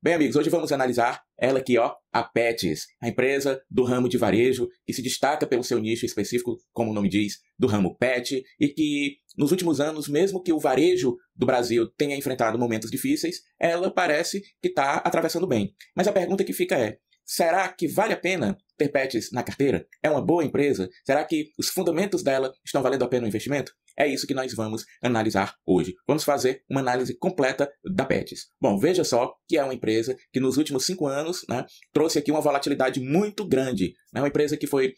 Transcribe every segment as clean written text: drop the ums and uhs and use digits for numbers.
Bem, amigos, hoje vamos analisar ela aqui, ó, a Petz, a empresa do ramo de varejo que se destaca pelo seu nicho específico, como o nome diz, do ramo pet, e que nos últimos anos, mesmo que o varejo do Brasil tenha enfrentado momentos difíceis, ela parece que está atravessando bem. Mas a pergunta que fica é: será que vale a pena ter Petz na carteira? É uma boa empresa? Será que os fundamentos dela estão valendo a pena o investimento? É isso que nós vamos analisar hoje. Vamos fazer uma análise completa da Petz. Bom, veja só que é uma empresa que nos últimos 5 anos, né, trouxe aqui uma volatilidade muito grande. É uma empresa que foi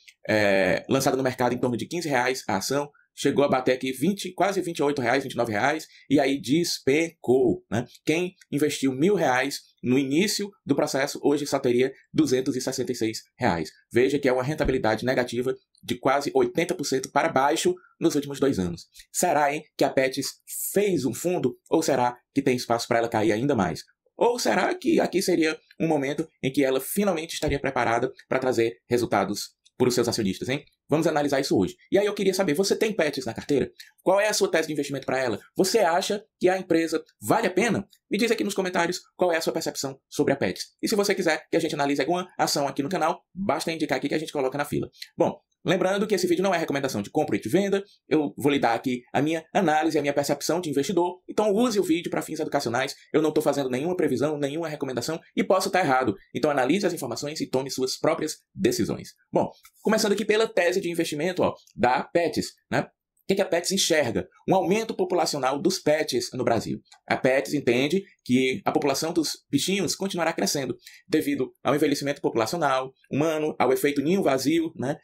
lançada no mercado em torno de R$15 a ação, chegou a bater aqui quase R$28, R$29, e aí despencou, né? Quem investiu R$1.000 no início do processo, hoje só teria R$266. Veja que é uma rentabilidade negativa de quase 80% para baixo nos últimos 2 anos. Será, hein, que a Petz fez um fundo, ou será que tem espaço para ela cair ainda mais? Ou será que aqui seria um momento em que ela finalmente estaria preparada para trazer resultados para os seus acionistas, hein? Vamos analisar isso hoje. E aí eu queria saber, você tem Petz na carteira? Qual é a sua tese de investimento para ela? Você acha que a empresa vale a pena? Me diz aqui nos comentários qual é a sua percepção sobre a Petz. E se você quiser que a gente analise alguma ação aqui no canal, basta indicar aqui que a gente coloca na fila. Bom, lembrando que esse vídeo não é recomendação de compra e de venda, eu vou lhe dar aqui a minha análise, a minha percepção de investidor, então use o vídeo para fins educacionais, eu não estou fazendo nenhuma previsão, nenhuma recomendação e posso estar errado, então analise as informações e tome suas próprias decisões. Bom, começando aqui pela tese de investimento, ó, da Petz, né? O que a Petz enxerga? Um aumento populacional dos pets no Brasil. A Petz entende que a população dos bichinhos continuará crescendo devido ao envelhecimento populacional humano, ao efeito ninho vazio, né?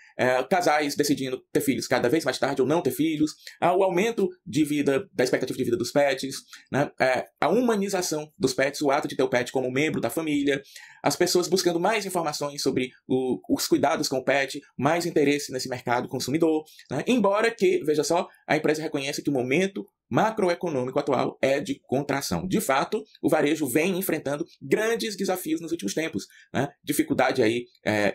Casais decidindo ter filhos cada vez mais tarde ou não ter filhos, ao aumento de vida, da expectativa de vida dos pets, né? A humanização dos pets, o ato de ter o pet como membro da família, as pessoas buscando mais informações sobre os cuidados com o pet, mais interesse nesse mercado consumidor, né? Embora que, veja só, a empresa reconhece que o momento macroeconômico atual é de contração. De fato, o varejo vem enfrentando grandes desafios nos últimos tempos, né? Dificuldade aí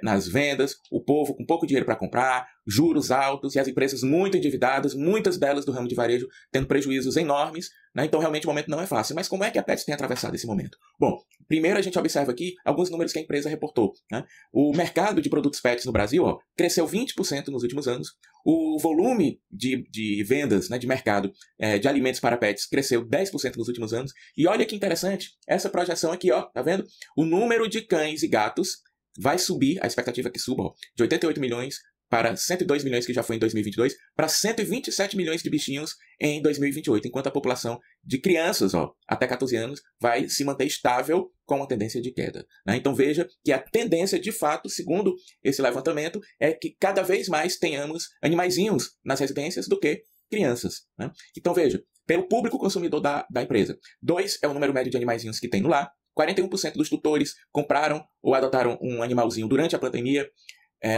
nas vendas, o povo com pouco dinheiro para comprar, juros altos e as empresas muito endividadas, muitas delas do ramo de varejo tendo prejuízos enormes, né? Então realmente o momento não é fácil. Mas como é que a Petz tem atravessado esse momento? Bom, primeiro a gente observa aqui alguns números que a empresa reportou, né? O mercado de produtos pets no Brasil, ó, cresceu 20% nos últimos anos. O volume de vendas, né, de mercado de alimentos para pets cresceu 10% nos últimos anos. E olha que interessante, essa projeção aqui, ó, tá vendo? O número de cães e gatos vai subir, a expectativa é que suba, ó, de 88 milhões para 102 milhões que já foi em 2022, para 127 milhões de bichinhos em 2028, enquanto a população de crianças, ó, até 14 anos vai se manter estável com uma tendência de queda, né? Então veja que a tendência, de fato, segundo esse levantamento, é que cada vez mais tenhamos animaizinhos nas residências do que crianças, né? Então veja, pelo público consumidor da empresa, 2 é o número médio de animaizinhos que tem no lar, 41% dos tutores compraram ou adotaram um animalzinho durante a pandemia,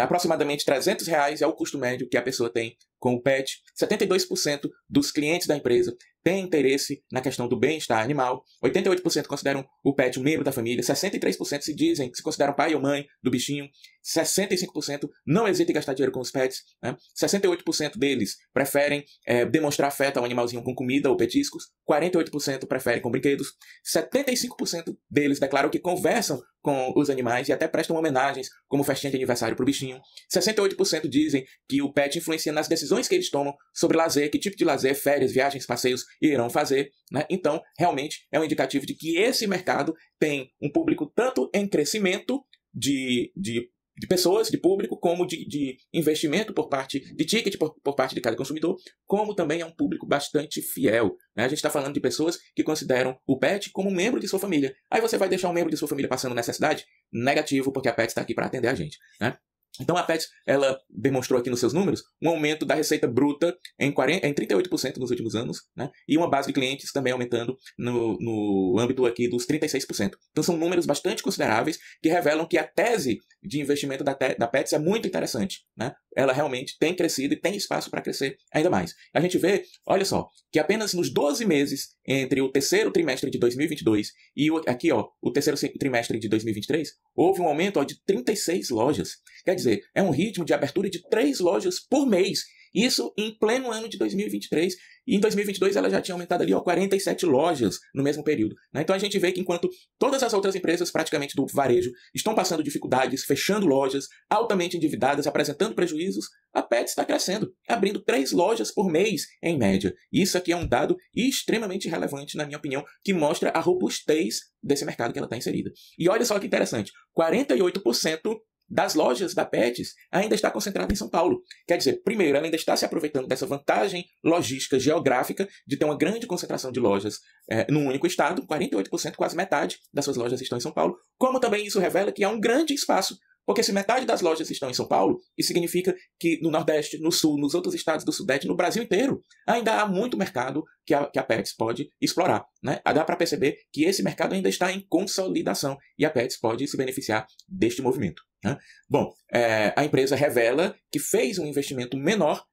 aproximadamente R$300 é o custo médio que a pessoa tem com o pet. 72% dos clientes da empresa têm interesse na questão do bem-estar animal. 88% consideram o pet um membro da família. 63% se consideram pai ou mãe do bichinho. 65% não hesitam em gastar dinheiro com os pets, né? 68% deles preferem demonstrar afeto ao animalzinho com comida ou petiscos. 48% preferem com brinquedos. 75% deles declaram que conversam com os animais e até prestam homenagens, como festinha de aniversário para o bichinho. 68% dizem que o pet influencia nas decisões que eles tomam sobre lazer, que tipo de lazer, férias, viagens, passeios irão fazer, né? Então, realmente, é um indicativo de que esse mercado tem um público tanto em crescimento de pessoas, de público, como de investimento por parte, de ticket por parte de cada consumidor, como também é um público bastante fiel, né? A gente está falando de pessoas que consideram o pet como um membro de sua família. Aí você vai deixar um membro de sua família passando necessidade? Negativo, porque a Petz está aqui para atender a gente, né? Então a Petz, ela demonstrou aqui nos seus números um aumento da receita bruta em 38% nos últimos anos, né? E uma base de clientes também aumentando no âmbito aqui dos 36%. Então são números bastante consideráveis que revelam que a tese de investimento da Petz é muito interessante, né? Ela realmente tem crescido e tem espaço para crescer ainda mais. A gente vê, olha só, que apenas nos 12 meses entre o terceiro trimestre de 2022 e aqui, ó, o terceiro trimestre de 2023, houve um aumento, ó, de 36 lojas. Quer dizer, é um ritmo de abertura de 3 lojas por mês. Isso em pleno ano de 2023. E em 2022 ela já tinha aumentado ali 47 lojas no mesmo período. Né? Então a gente vê que enquanto todas as outras empresas praticamente do varejo estão passando dificuldades, fechando lojas, altamente endividadas, apresentando prejuízos, a Petz está crescendo, abrindo 3 lojas por mês em média. Isso aqui é um dado extremamente relevante, na minha opinião, que mostra a robustez desse mercado que ela está inserida. E olha só que interessante, 48% das lojas da Petz ainda está concentrada em São Paulo. Quer dizer, primeiro, ela ainda está se aproveitando dessa vantagem logística geográfica de ter uma grande concentração de lojas num único estado, 48%, quase metade das suas lojas estão em São Paulo, como também isso revela que há um grande espaço. Porque se metade das lojas estão em São Paulo, isso significa que no Nordeste, no Sul, nos outros estados do Sudeste, no Brasil inteiro, ainda há muito mercado que a Petz pode explorar. Né? Dá para perceber que esse mercado ainda está em consolidação e a Petz pode se beneficiar deste movimento. Né? Bom, a empresa revela que fez um investimento menor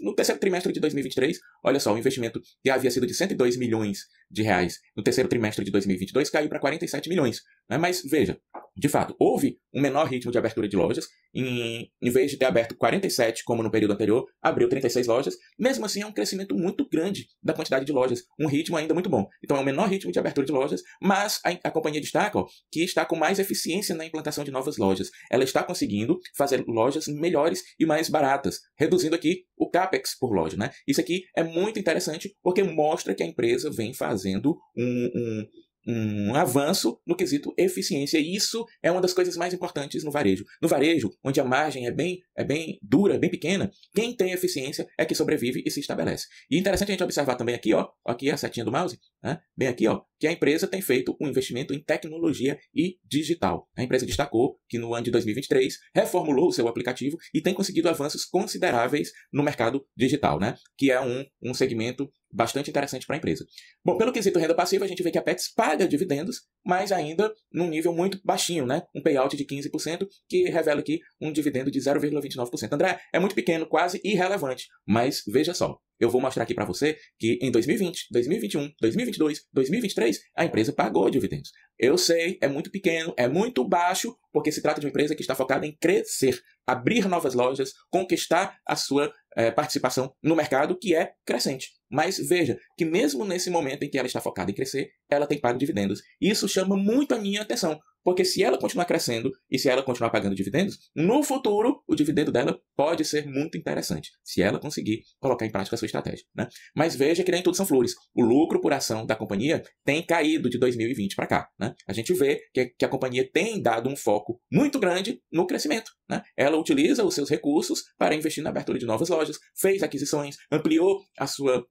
no terceiro trimestre de 2023, olha só, o investimento que havia sido de 102 milhões de reais no terceiro trimestre de 2022 caiu para 47 milhões. Né? Mas veja, de fato, houve um menor ritmo de abertura de lojas. Em vez de ter aberto 47, como no período anterior, abriu 36 lojas. Mesmo assim, é um crescimento muito grande da quantidade de lojas. Um ritmo ainda muito bom. Então, é um menor ritmo de abertura de lojas, mas a companhia destaca que está com mais eficiência na implantação de novas lojas. Ela está conseguindo fazer lojas melhores e mais baratas, reduzindo aqui o CAPEX por loja. Né? Isso aqui é muito interessante porque mostra que a empresa vem fazendo um avanço no quesito eficiência. E isso é uma das coisas mais importantes no varejo. No varejo, onde a margem é bem dura, bem pequena, quem tem eficiência é que sobrevive e se estabelece. E interessante a gente observar também aqui, aqui a setinha do mouse, né? Bem aqui, que a empresa tem feito um investimento em tecnologia e digital. A empresa destacou que no ano de 2023 reformulou o seu aplicativo e tem conseguido avanços consideráveis no mercado digital, né? Que é um segmento bastante interessante para a empresa. Bom, pelo quesito renda passiva, a gente vê que a Petz paga dividendos, mas ainda num nível muito baixinho, né? Um payout de 15%, que revela aqui um dividendo de 0,29%. André, é muito pequeno, quase irrelevante, mas veja só. Eu vou mostrar aqui para você que em 2020, 2021, 2022, 2023, a empresa pagou dividendos. Eu sei, é muito pequeno, é muito baixo, porque se trata de uma empresa que está focada em crescer, abrir novas lojas, conquistar a sua participação no mercado, que é crescente. Mas veja que mesmo nesse momento em que ela está focada em crescer, ela tem pago dividendos. Isso chama muito a minha atenção, porque se ela continuar crescendo e se ela continuar pagando dividendos, no futuro o dividendo dela pode ser muito interessante, se ela conseguir colocar em prática a sua estratégia. Né? Mas veja que nem tudo são flores. O lucro por ação da companhia tem caído de 2020 para cá. Né? A gente vê que a companhia tem dado um foco muito grande no crescimento. Né? Ela utiliza os seus recursos para investir na abertura de novas lojas, fez aquisições, ampliou a sua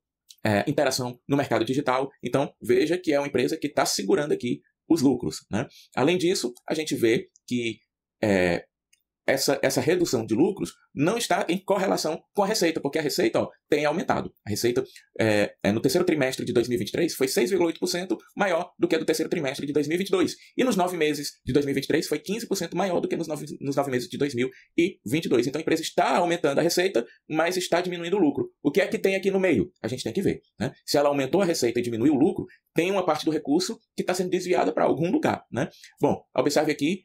interação no mercado digital. Então, veja que é uma empresa que está segurando aqui os lucros. Né? Além disso, a gente vê que essa redução de lucros não está em correlação com a receita, porque a receita tem aumentado. A receita no terceiro trimestre de 2023 foi 6,8% maior do que a do terceiro trimestre de 2022. E nos 9 meses de 2023 foi 15% maior do que nos 9 meses de 2022. Então a empresa está aumentando a receita, mas está diminuindo o lucro. O que é que tem aqui no meio? A gente tem que ver. Né? Se ela aumentou a receita e diminuiu o lucro, tem uma parte do recurso que está sendo desviada para algum lugar. Né? Bom, observe aqui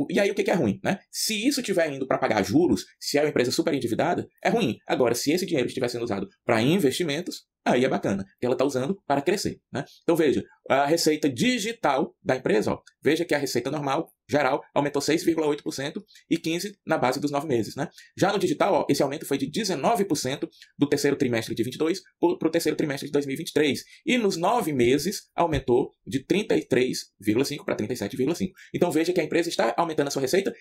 e aí o que é ruim? Né? Se isso estiver indo para pagar juros, se é uma empresa super endividada, é ruim. Agora, se esse dinheiro estiver sendo usado para investimentos, aí é bacana, que ela está usando para crescer. Né? Então veja, a receita digital da empresa, veja que a receita normal, geral, aumentou 6,8% e 15% na base dos 9 meses. Né? Já no digital, esse aumento foi de 19% do terceiro trimestre de 2022 para o terceiro trimestre de 2023. E nos 9 meses, aumentou de 33,5% para 37,5%. Então veja que a empresa está aumentando a sua receita,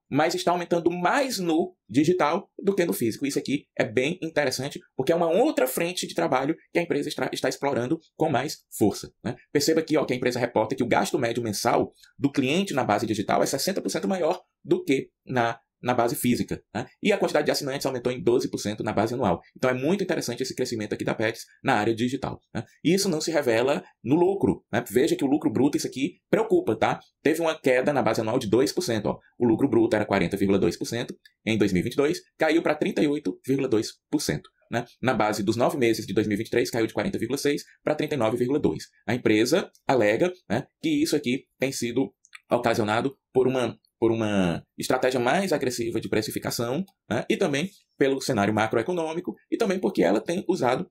mas está aumentando mais no digital do que no físico. Isso aqui é bem interessante, porque é uma outra frente de trabalho que a empresa está explorando com mais força. Né? Perceba aqui que a empresa reporta que o gasto médio mensal do cliente na base digital é 60% maior do que na base física. Né? E a quantidade de assinantes aumentou em 12% na base anual. Então é muito interessante esse crescimento aqui da Petz na área digital. Né? E isso não se revela no lucro. Né? Veja que o lucro bruto, isso aqui preocupa, tá? Teve uma queda na base anual de 2%. O lucro bruto era 40,2% em 2022, caiu para 38,2%. Né? Na base dos 9 meses de 2023, caiu de 40,6% para 39,2%. A empresa alega, né, que isso aqui tem sido ocasionado por uma por uma estratégia mais agressiva de precificação, né? E também pelo cenário macroeconômico e também porque ela tem usado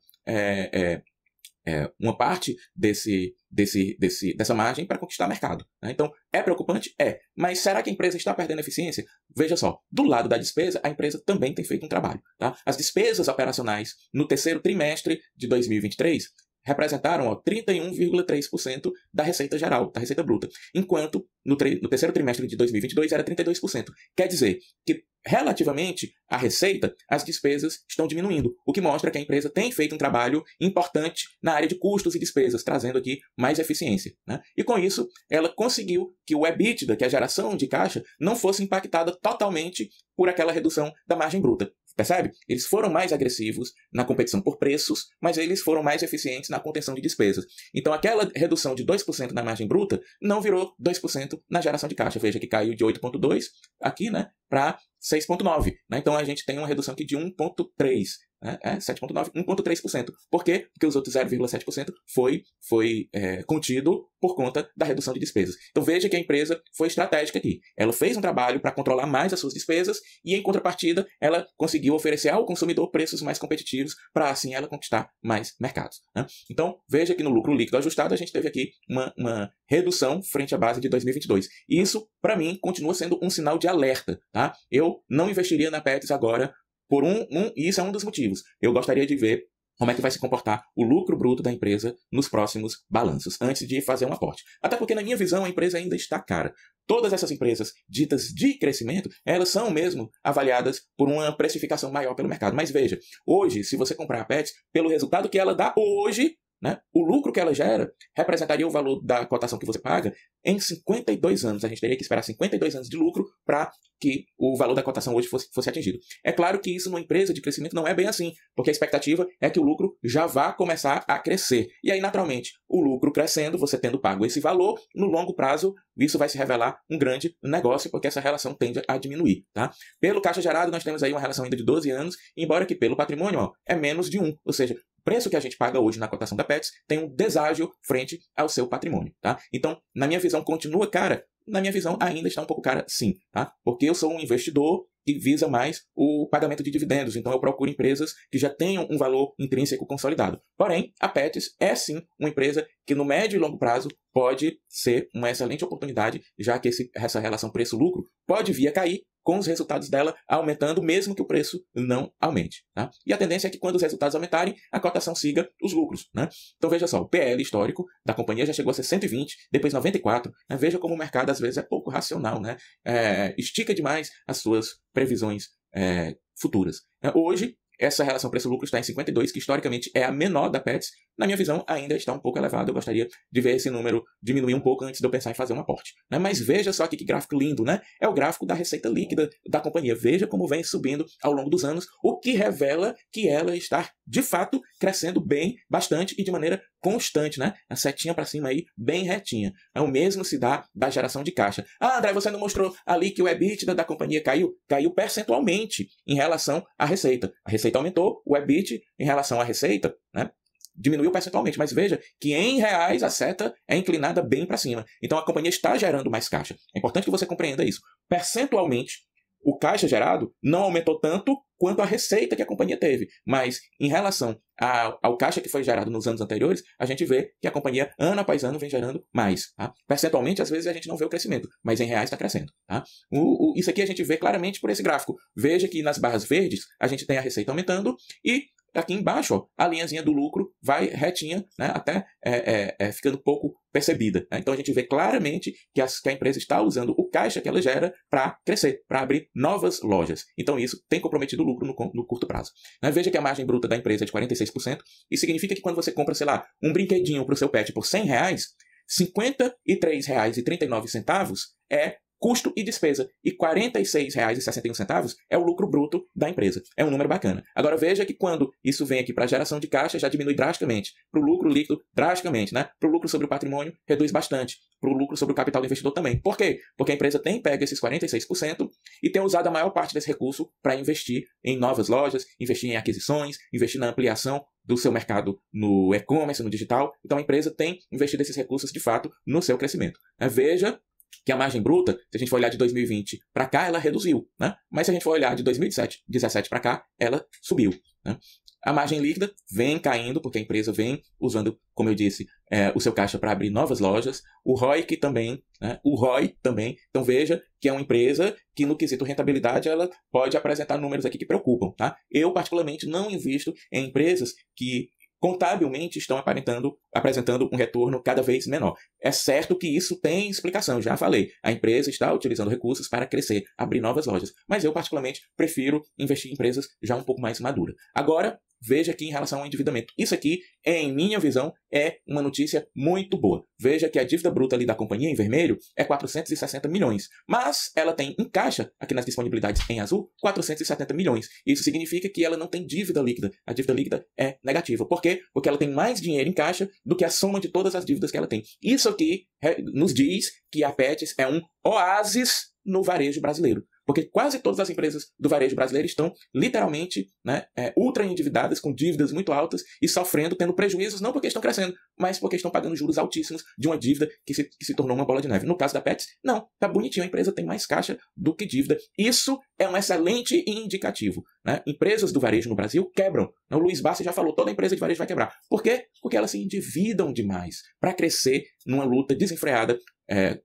uma parte dessa margem para conquistar mercado, né? Então, é preocupante? É. Mas será que a empresa está perdendo eficiência? Veja só, do lado da despesa, a empresa também tem feito um trabalho, tá? As despesas operacionais no terceiro trimestre de 2023 representaram 31,3% da receita geral, da receita bruta, enquanto no terceiro trimestre de 2022 era 32%. Quer dizer que, relativamente à receita, as despesas estão diminuindo, o que mostra que a empresa tem feito um trabalho importante na área de custos e despesas, trazendo aqui mais eficiência, né? E com isso, ela conseguiu que o EBITDA, que é a geração de caixa, não fosse impactada totalmente por aquela redução da margem bruta. Percebe? Eles foram mais agressivos na competição por preços, mas eles foram mais eficientes na contenção de despesas. Então, aquela redução de 2% na margem bruta não virou 2% na geração de caixa. Veja que caiu de 8,2% aqui, né, para 6,9%. Né? Então, a gente tem uma redução aqui de 1,3%. 7,9%, 1,3%. Por quê? Porque os outros 0,7% foi contido por conta da redução de despesas. Então veja que a empresa foi estratégica aqui. Ela fez um trabalho para controlar mais as suas despesas e, em contrapartida, ela conseguiu oferecer ao consumidor preços mais competitivos para, assim, ela conquistar mais mercados, né? Então veja que no lucro líquido ajustado a gente teve aqui uma redução frente à base de 2022. E isso, para mim, continua sendo um sinal de alerta, tá? Eu não investiria na Petz agora e isso é um dos motivos. Eu gostaria de ver como é que vai se comportar o lucro bruto da empresa nos próximos balanços, antes de fazer um aporte. Até porque, na minha visão, a empresa ainda está cara. Todas essas empresas ditas de crescimento, elas são mesmo avaliadas por uma precificação maior pelo mercado. Mas veja, hoje, se você comprar a Petz, pelo resultado que ela dá hoje, né, o lucro que ela gera representaria o valor da cotação que você paga em 52 anos. A gente teria que esperar 52 anos de lucro para que o valor da cotação hoje fosse atingido. É claro que isso numa empresa de crescimento não é bem assim, porque a expectativa é que o lucro já vá começar a crescer. E aí, naturalmente, o lucro crescendo, você tendo pago esse valor, no longo prazo, isso vai se revelar um grande negócio, porque essa relação tende a diminuir, tá? Pelo caixa gerado, nós temos aí uma relação ainda de 12 anos, embora que pelo patrimônio, é menos de 1, ou seja, o preço que a gente paga hoje na cotação da Petz tem um deságio frente ao seu patrimônio, tá? Então, na minha visão, continua cara? Na minha visão, ainda está um pouco cara, sim, tá? Porque eu sou um investidor que visa mais o pagamento de dividendos, então eu procuro empresas que já tenham um valor intrínseco consolidado. Porém, a Petz é sim uma empresa que no médio e longo prazo pode ser uma excelente oportunidade, já que essa relação preço-lucro pode vir a cair com os resultados dela aumentando, mesmo que o preço não aumente, tá? E a tendência é que quando os resultados aumentarem, a cotação siga os lucros, né? Então veja só, o PL histórico da companhia já chegou a ser 120, depois 94, né? Veja como o mercado às vezes é pouco racional, né? Estica demais as suas previsões futuras. Hoje, essa relação preço-lucro está em 52, que historicamente é a menor da Petz. Na minha visão, ainda está um pouco elevado. Eu gostaria de ver esse número diminuir um pouco antes de eu pensar em fazer um aporte, né? Mas veja só aqui que gráfico lindo, né? É o gráfico da receita líquida da companhia. Veja como vem subindo ao longo dos anos, o que revela que ela está, de fato, crescendo bem, bastante e de maneira constante, né? A setinha para cima aí, bem retinha. O mesmo se dá da geração de caixa. Ah, André, você não mostrou ali que o EBITDA da companhia caiu? Caiu percentualmente em relação à receita. A receita aumentou, o EBIT em relação à receita, né, diminuiu percentualmente, mas veja que em reais a seta é inclinada bem para cima. Então a companhia está gerando mais caixa. É importante que você compreenda isso. Percentualmente, o caixa gerado não aumentou tanto quanto a receita que a companhia teve, mas em relação ao caixa que foi gerado nos anos anteriores, a gente vê que a companhia, ano após ano, vem gerando mais, tá? Percentualmente, às vezes, a gente não vê o crescimento, mas em reais está crescendo, tá? Isso aqui a gente vê claramente por esse gráfico. Veja que nas barras verdes, a gente tem a receita aumentando e aqui embaixo, ó, a linhazinha do lucro vai retinha, né, até ficando pouco percebida, né? Então a gente vê claramente que a empresa está usando o caixa que ela gera para crescer, para abrir novas lojas. Então isso tem comprometido o lucro no curto prazo, né? Veja que a margem bruta da empresa é de 46%, e significa que quando você compra, sei lá, um brinquedinho para o seu pet por R$100, R$ 53,39 é custo e despesa, e R$ 46,61 é o lucro bruto da empresa. É um número bacana. Agora veja que quando isso vem aqui para a geração de caixa, já diminui drasticamente. Para o lucro líquido, drasticamente, né? Para o lucro sobre o patrimônio, reduz bastante. Para o lucro sobre o capital do investidor também. Por quê? Porque a empresa tem pego esses 46% e tem usado a maior parte desse recurso para investir em novas lojas, investir em aquisições, investir na ampliação do seu mercado no e-commerce, no digital. Então a empresa tem investido esses recursos, de fato, no seu crescimento. Veja que a margem bruta, se a gente for olhar de 2020 para cá, ela reduziu, né? Mas se a gente for olhar de 2017 para cá, ela subiu, né? A margem líquida vem caindo, porque a empresa vem usando, como eu disse, o seu caixa para abrir novas lojas. O ROIC também, né? O ROI também. Então veja que é uma empresa que no quesito rentabilidade ela pode apresentar números aqui que preocupam, tá? Eu particularmente não invisto em empresas que contabilmente estão apresentando um retorno cada vez menor. É certo que isso tem explicação, já falei. A empresa está utilizando recursos para crescer, abrir novas lojas. Mas eu, particularmente, prefiro investir em empresas já um pouco mais maduras. Agora, veja aqui em relação ao endividamento. Isso aqui, em minha visão, é uma notícia muito boa. Veja que a dívida bruta ali da companhia, em vermelho, é 460 milhões. Mas ela tem em caixa, aqui nas disponibilidades em azul, 470 milhões. Isso significa que ela não tem dívida líquida. A dívida líquida é negativa. Por quê? Porque ela tem mais dinheiro em caixa do que a soma de todas as dívidas que ela tem. Isso aqui nos diz que a Petz é um oásis no varejo brasileiro. Porque quase todas as empresas do varejo brasileiro estão literalmente, né, ultra endividadas, com dívidas muito altas e sofrendo, tendo prejuízos, não porque estão crescendo, mas porque estão pagando juros altíssimos de uma dívida que se tornou uma bola de neve. No caso da Petz, não, tá bonitinho, a empresa tem mais caixa do que dívida. Isso é um excelente indicativo, né? Empresas do varejo no Brasil quebram. O Luiz Bassi já falou, toda empresa de varejo vai quebrar. Por quê? Porque elas se endividam demais para crescer numa luta desenfreada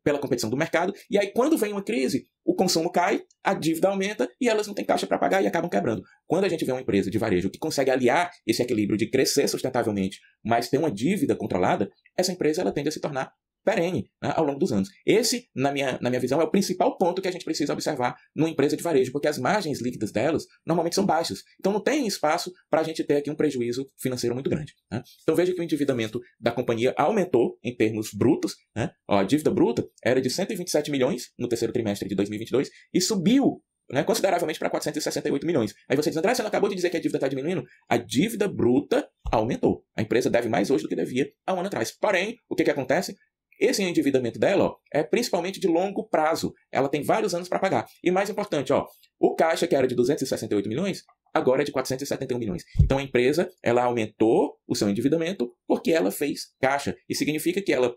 pela competição do mercado, e aí quando vem uma crise, o consumo cai, a dívida aumenta e elas não têm caixa para pagar e acabam quebrando. Quando a gente vê uma empresa de varejo que consegue aliar esse equilíbrio de crescer sustentavelmente, mas ter uma dívida controlada, essa empresa ela tende a se tornar perene, né, ao longo dos anos. Esse, na minha visão, é o principal ponto que a gente precisa observar numa empresa de varejo, porque as margens líquidas delas normalmente são baixas. Então não tem espaço para a gente ter aqui um prejuízo financeiro muito grande, né? Então veja que o endividamento da companhia aumentou em termos brutos, né? Ó, a dívida bruta era de 127 milhões no terceiro trimestre de 2022 e subiu, né, consideravelmente para 468 milhões. Aí você diz, André, você não acabou de dizer que a dívida está diminuindo? A dívida bruta aumentou. A empresa deve mais hoje do que devia há um ano atrás. Porém, o que acontece? Esse endividamento dela, ó, é principalmente de longo prazo. Ela tem vários anos para pagar. E mais importante, ó, o caixa, que era de 268 milhões, agora é de 471 milhões. Então a empresa ela aumentou o seu endividamento porque ela fez caixa. E significa que ela,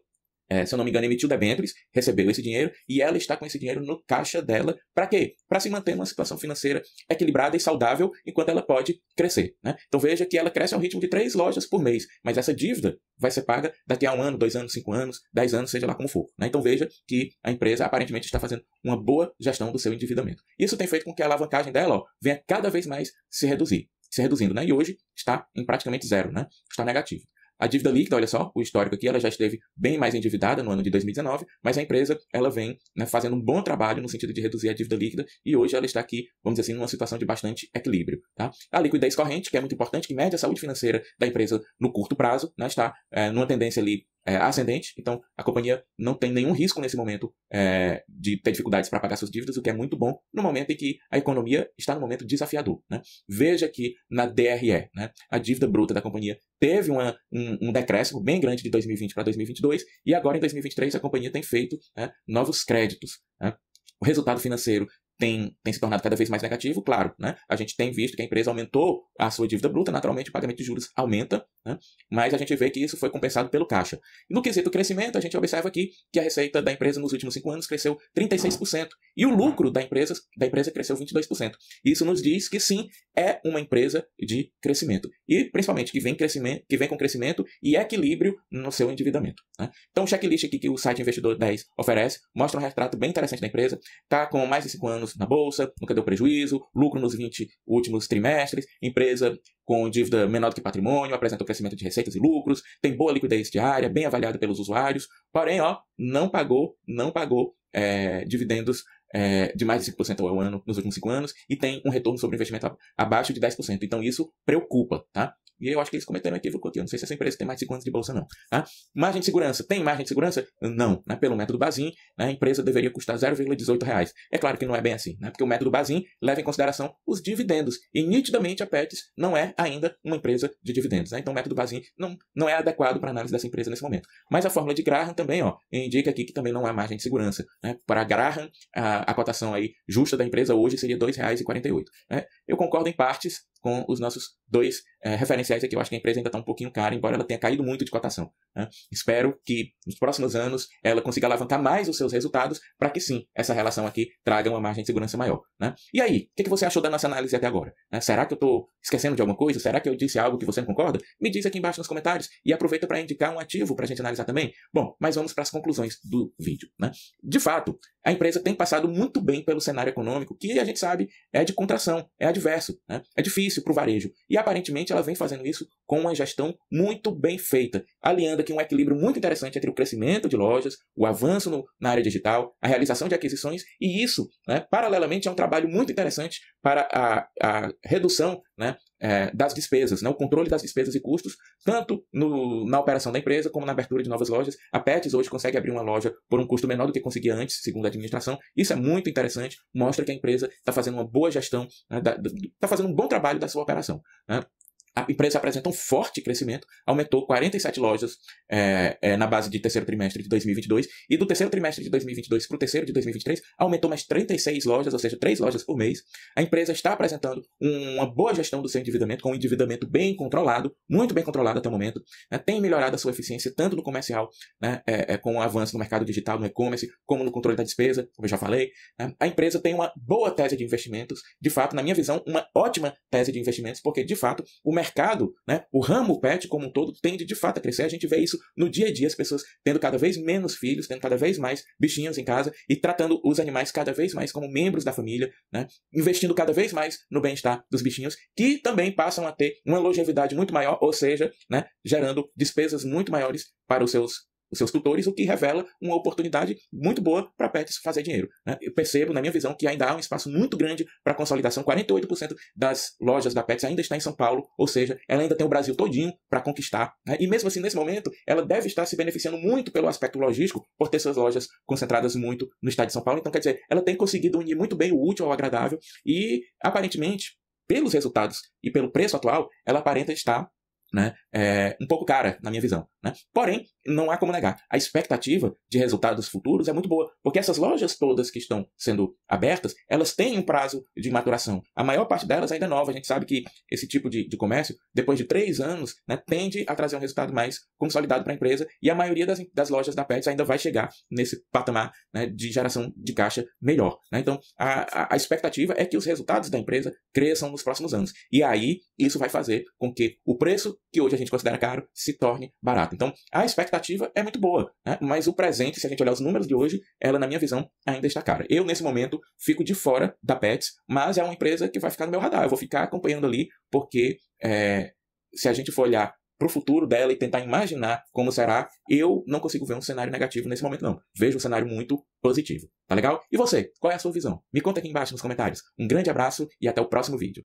se eu não me engano, emitiu debêntures, recebeu esse dinheiro e ela está com esse dinheiro no caixa dela. Para quê? Para se manter numa situação financeira equilibrada e saudável enquanto ela pode crescer, né? Então veja que ela cresce ao ritmo de 3 lojas por mês, mas essa dívida vai ser paga daqui a 1 ano, 2 anos, 5 anos, 10 anos, seja lá como for, né? Então veja que a empresa aparentemente está fazendo uma boa gestão do seu endividamento. Isso tem feito com que a alavancagem dela, ó, venha cada vez mais se reduzindo, né? E hoje está em praticamente zero, né? Está negativo. A dívida líquida, olha só, o histórico aqui, ela já esteve bem mais endividada no ano de 2019, mas a empresa ela vem, né, fazendo um bom trabalho no sentido de reduzir a dívida líquida e hoje ela está aqui, vamos dizer assim, numa situação de bastante equilíbrio, tá? A liquidez corrente, que é muito importante, que mede a saúde financeira da empresa no curto prazo, né, está numa tendência ali ascendente, então a companhia não tem nenhum risco nesse momento de ter dificuldades para pagar suas dívidas, o que é muito bom no momento em que a economia está num momento desafiador, né? Veja que na DRE, né, a dívida bruta da companhia teve um decréscimo bem grande de 2020 para 2022 e agora em 2023 a companhia tem feito, né, novos créditos, né? O resultado financeiro tem se tornado cada vez mais negativo, claro, né? A gente tem visto que a empresa aumentou a sua dívida bruta, naturalmente o pagamento de juros aumenta, né? Mas a gente vê que isso foi compensado pelo caixa. E no quesito crescimento, a gente observa aqui que a receita da empresa nos últimos 5 anos cresceu 36%, e o lucro da empresa cresceu 22%. Isso nos diz que sim, é uma empresa de crescimento, e principalmente que vem com crescimento e equilíbrio no seu endividamento, né? Então o checklist aqui que o site Investidor 10 oferece mostra um retrato bem interessante da empresa. Está com mais de 5 anos na bolsa, nunca deu prejuízo, lucro nos 20 últimos trimestres, empresa com dívida menor do que patrimônio, apresenta um crescimento de receitas e lucros, tem boa liquidez diária, bem avaliada pelos usuários, porém, ó, não pagou dividendos de mais de 5% ao ano nos últimos 5 anos e tem um retorno sobre investimento abaixo de 10%. Então isso preocupa, tá? E eu acho que eles cometeram um equívoco aqui. Eu não sei se essa empresa tem mais de 5 anos de bolsa, não. Tá? Margem de segurança. Tem margem de segurança? Não. Né? Pelo método Bazin, né, a empresa deveria custar R$0,18. É claro que não é bem assim, né? Porque o método Bazin leva em consideração os dividendos. E nitidamente a Petz não é ainda uma empresa de dividendos, né? Então o método Bazin não é adequado para análise dessa empresa nesse momento. Mas a fórmula de Graham também, ó, indica aqui que também não há margem de segurança, né? Para Graham, a cotação aí justa da empresa hoje seria R$2,48. Né? Eu concordo em partes com os nossos dois referenciais aqui. Eu acho que a empresa ainda está um pouquinho cara, embora ela tenha caído muito de cotação, né? Espero que nos próximos anos ela consiga alavancar mais os seus resultados para que sim, essa relação aqui traga uma margem de segurança maior, né? E aí, o que você achou da nossa análise até agora, né? Será que eu estou esquecendo de alguma coisa? Será que eu disse algo que você não concorda? Me diz aqui embaixo nos comentários e aproveita para indicar um ativo para a gente analisar também. Bom, mas vamos para as conclusões do vídeo, né? De fato, a empresa tem passado muito bem pelo cenário econômico, que a gente sabe é de contração, é adverso, né? É difícil para o varejo. E aparentemente ela vem fazendo isso com uma gestão muito bem feita, aliando aqui um equilíbrio muito interessante entre o crescimento de lojas, o avanço na área digital, a realização de aquisições, e isso, né, paralelamente, é um trabalho muito interessante para a redução, né, das despesas, né, o controle das despesas e custos, tanto na operação da empresa como na abertura de novas lojas. A Petz hoje consegue abrir uma loja por um custo menor do que conseguia antes, segundo a administração. Isso é muito interessante, mostra que a empresa está fazendo uma boa gestão, né, está fazendo um bom trabalho da sua operação, né? A empresa apresenta um forte crescimento, aumentou 47 lojas na base de terceiro trimestre de 2022, e do terceiro trimestre de 2022 para o terceiro de 2023, aumentou mais 36 lojas, ou seja, 3 lojas por mês. A empresa está apresentando uma boa gestão do seu endividamento, com um endividamento bem controlado, muito bem controlado até o momento, né? Tem melhorado a sua eficiência tanto no comercial, né, com o avanço no mercado digital, no e-commerce, como no controle da despesa, como eu já falei, né? A empresa tem uma boa tese de investimentos, de fato, na minha visão, uma ótima tese de investimentos, porque, de fato, o mercado, né, o ramo pet como um todo tende de fato a crescer. A gente vê isso no dia a dia, as pessoas tendo cada vez menos filhos, tendo cada vez mais bichinhos em casa e tratando os animais cada vez mais como membros da família, né, investindo cada vez mais no bem-estar dos bichinhos, que também passam a ter uma longevidade muito maior, ou seja, né, gerando despesas muito maiores para os seus tutores, o que revela uma oportunidade muito boa para a Petz fazer dinheiro, né? Eu percebo, na minha visão, que ainda há um espaço muito grande para consolidação. 48% das lojas da Petz ainda está em São Paulo, ou seja, ela ainda tem o Brasil todinho para conquistar, né? E mesmo assim, nesse momento, ela deve estar se beneficiando muito pelo aspecto logístico, por ter suas lojas concentradas muito no estado de São Paulo. Então, quer dizer, ela tem conseguido unir muito bem o útil ao agradável e, aparentemente, pelos resultados e pelo preço atual, ela aparenta estar, né, um pouco cara, na minha visão, né? Porém, não há como negar, a expectativa de resultados futuros é muito boa, porque essas lojas todas que estão sendo abertas, elas têm um prazo de maturação. A maior parte delas ainda é nova. A gente sabe que esse tipo de comércio, depois de 3 anos, né, tende a trazer um resultado mais consolidado para a empresa, e a maioria das lojas da Petz ainda vai chegar nesse patamar, né, de geração de caixa melhor, né? Então, a expectativa é que os resultados da empresa cresçam nos próximos anos. E aí, isso vai fazer com que o preço que hoje a gente considera caro se torne barato. Então, a expectativa é muito boa, né? Mas o presente, se a gente olhar os números de hoje, ela, na minha visão, ainda está cara. Eu, nesse momento, fico de fora da Petz, mas é uma empresa que vai ficar no meu radar. Eu vou ficar acompanhando ali, porque se a gente for olhar para o futuro dela e tentar imaginar como será, eu não consigo ver um cenário negativo nesse momento, não. Vejo um cenário muito positivo. Tá legal? E você? Qual é a sua visão? Me conta aqui embaixo nos comentários. Um grande abraço e até o próximo vídeo.